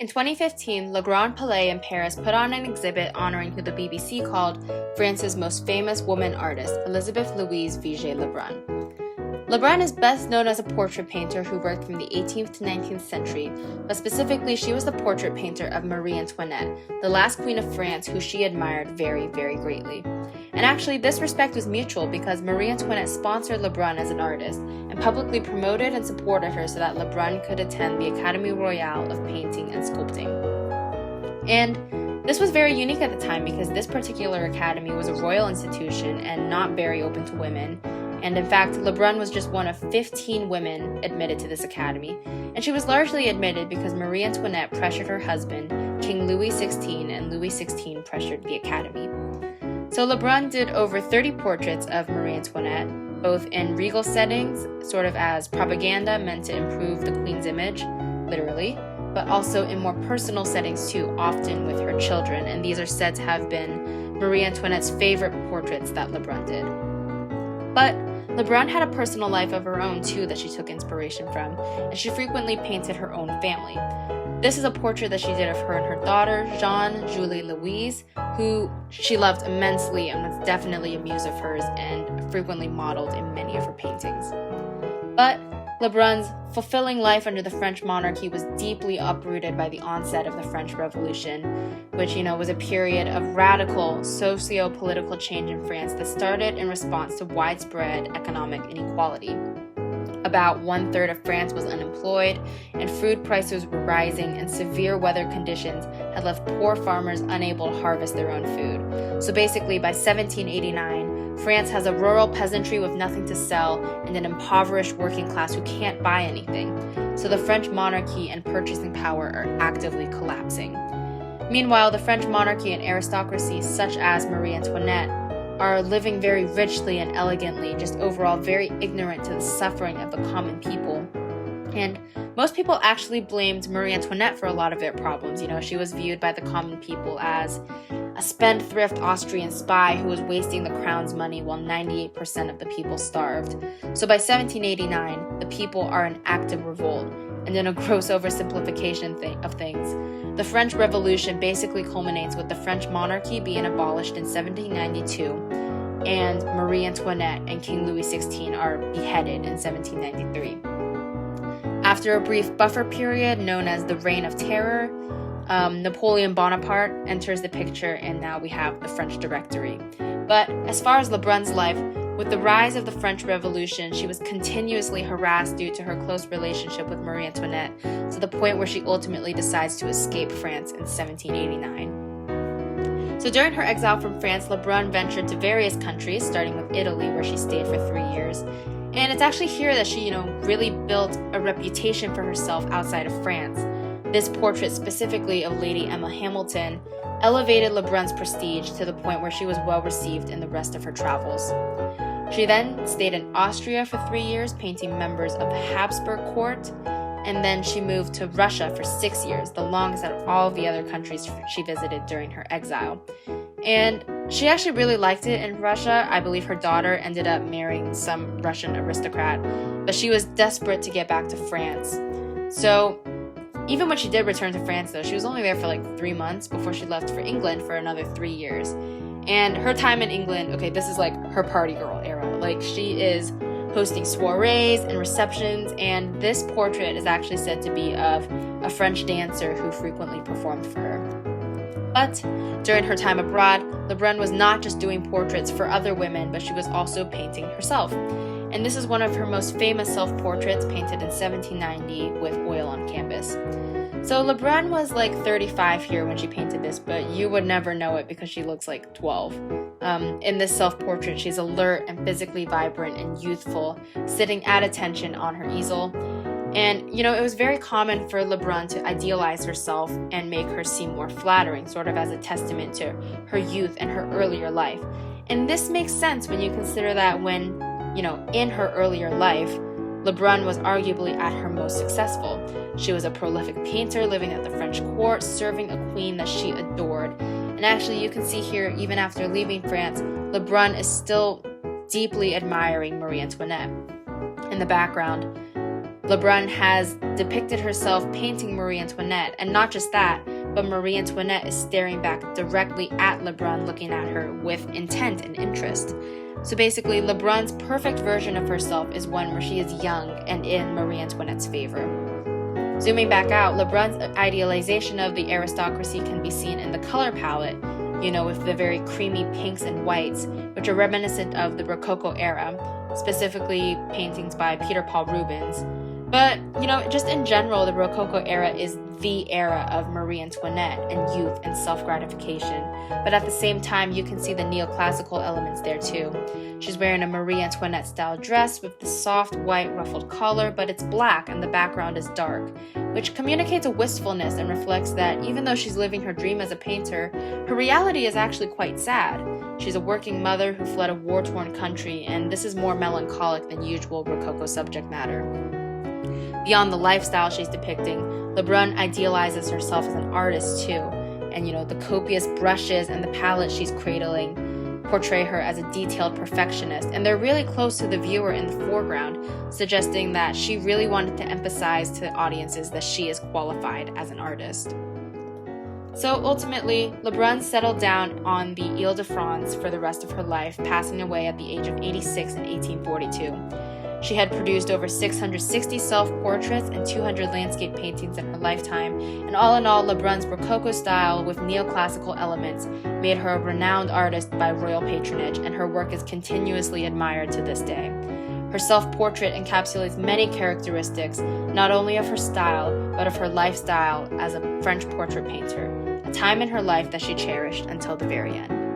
In 2015, Le Grand Palais in Paris put on an exhibit honoring who the BBC called France's most famous woman artist, Elisabeth Louise Vigée Lebrun. Lebrun is best known as a portrait painter who worked from the 18th to 19th century, but specifically she was the portrait painter of Marie Antoinette, the last queen of France who she admired very, very greatly. And actually, this respect was mutual because Marie Antoinette sponsored Lebrun as an artist and publicly promoted and supported her so that Lebrun could attend the Académie Royale of Painting and Sculpting. And this was very unique at the time because this particular academy was a royal institution and not very open to women. And in fact, Lebrun was just one of 15 women admitted to this academy, and she was largely admitted because Marie Antoinette pressured her husband, King Louis XVI, and Louis XVI pressured the academy. So Lebrun did over 30 portraits of Marie Antoinette, both in regal settings, sort of as propaganda meant to improve the queen's image, literally, but also in more personal settings too, often with her children, and these are said to have been Marie Antoinette's favorite portraits that Lebrun did. But Lebrun had a personal life of her own too that she took inspiration from, and she frequently painted her own family. This is a portrait that she did of her and her daughter, Jeanne Julie Louise, who she loved immensely and was definitely a muse of hers and frequently modeled in many of her paintings. But Lebrun's fulfilling life under the French monarchy was deeply uprooted by the onset of the French Revolution, which, was a period of radical socio-political change in France that started in response to widespread economic inequality. About 1/3 of France was unemployed, and food prices were rising, and severe weather conditions had left poor farmers unable to harvest their own food. So basically, by 1789, France has a rural peasantry with nothing to sell and an impoverished working class who can't buy anything. So the French monarchy and purchasing power are actively collapsing. Meanwhile, the French monarchy and aristocracy, such as Marie Antoinette, are living very richly and elegantly, just overall very ignorant to the suffering of the common people. And most people actually blamed Marie Antoinette for a lot of their problems. She was viewed by the common people as a spendthrift Austrian spy who was wasting the crown's money while 98% of the people starved. So by 1789, the people are in active revolt, and in a gross oversimplification of things, the French Revolution basically culminates with the French monarchy being abolished in 1792, and Marie Antoinette and King Louis XVI are beheaded in 1793. After a brief buffer period known as the Reign of Terror, Napoleon Bonaparte enters the picture, and now we have the French Directory. But as far as Lebrun's life, with the rise of the French Revolution, she was continuously harassed due to her close relationship with Marie Antoinette, to the point where she ultimately decides to escape France in 1789. So during her exile from France, Lebrun ventured to various countries, starting with Italy, where she stayed for 3 years. And it's actually here that she, really built a reputation for herself outside of France. This portrait specifically of Lady Emma Hamilton elevated Lebrun's prestige to the point where she was well received in the rest of her travels. She then stayed in Austria for 3 years, painting members of the Habsburg court, and then she moved to Russia for 6 years, the longest out of all the other countries she visited during her exile. And she actually really liked it in Russia. I believe her daughter ended up marrying some Russian aristocrat, but she was desperate to get back to France. So even when she did return to France, though, she was only there for 3 months before she left for England for another 3 years. And her time in England, this is her party girl era. She is hosting soirees and receptions, and this portrait is actually said to be of a French dancer who frequently performed for her. But during her time abroad, Lebrun was not just doing portraits for other women, but she was also painting herself. And this is one of her most famous self-portraits, painted in 1790 with oil on canvas. So Lebrun was 35 here when she painted this, but you would never know it because she looks like 12. In this self-portrait, she's alert and physically vibrant and youthful, sitting at attention on her easel. And, it was very common for Lebrun to idealize herself and make her seem more flattering, sort of as a testament to her youth and her earlier life. And this makes sense when you consider that when, in her earlier life, Lebrun was arguably at her most successful. She was a prolific painter living at the French court, serving a queen that she adored. And actually, you can see here, even after leaving France, Lebrun is still deeply admiring Marie Antoinette. In the background, Lebrun has depicted herself painting Marie Antoinette, and not just that, but Marie Antoinette is staring back directly at Lebrun, looking at her with intent and interest. So basically, Lebrun's perfect version of herself is one where she is young and in Marie Antoinette's favor. Zooming back out, Lebrun's idealization of the aristocracy can be seen in the color palette, with the very creamy pinks and whites, which are reminiscent of the Rococo era, specifically paintings by Peter Paul Rubens. But, just in general, the Rococo era is the era of Marie Antoinette and youth and self-gratification. But at the same time, you can see the neoclassical elements there too. She's wearing a Marie Antoinette-style dress with the soft white ruffled collar, but it's black and the background is dark, which communicates a wistfulness and reflects that even though she's living her dream as a painter, her reality is actually quite sad. She's a working mother who fled a war-torn country, and this is more melancholic than usual Rococo subject matter. Beyond the lifestyle she's depicting, Lebrun idealizes herself as an artist too, and the copious brushes and the palette she's cradling portray her as a detailed perfectionist, and they're really close to the viewer in the foreground, suggesting that she really wanted to emphasize to audiences that she is qualified as an artist. So ultimately, Lebrun settled down on the Ile-de-France for the rest of her life, passing away at the age of 86 in 1842. She had produced over 660 self-portraits and 200 landscape paintings in her lifetime, and all in all, Lebrun's Rococo style with neoclassical elements made her a renowned artist by royal patronage, and her work is continuously admired to this day. Her self-portrait encapsulates many characteristics, not only of her style, but of her lifestyle as a French portrait painter, a time in her life that she cherished until the very end.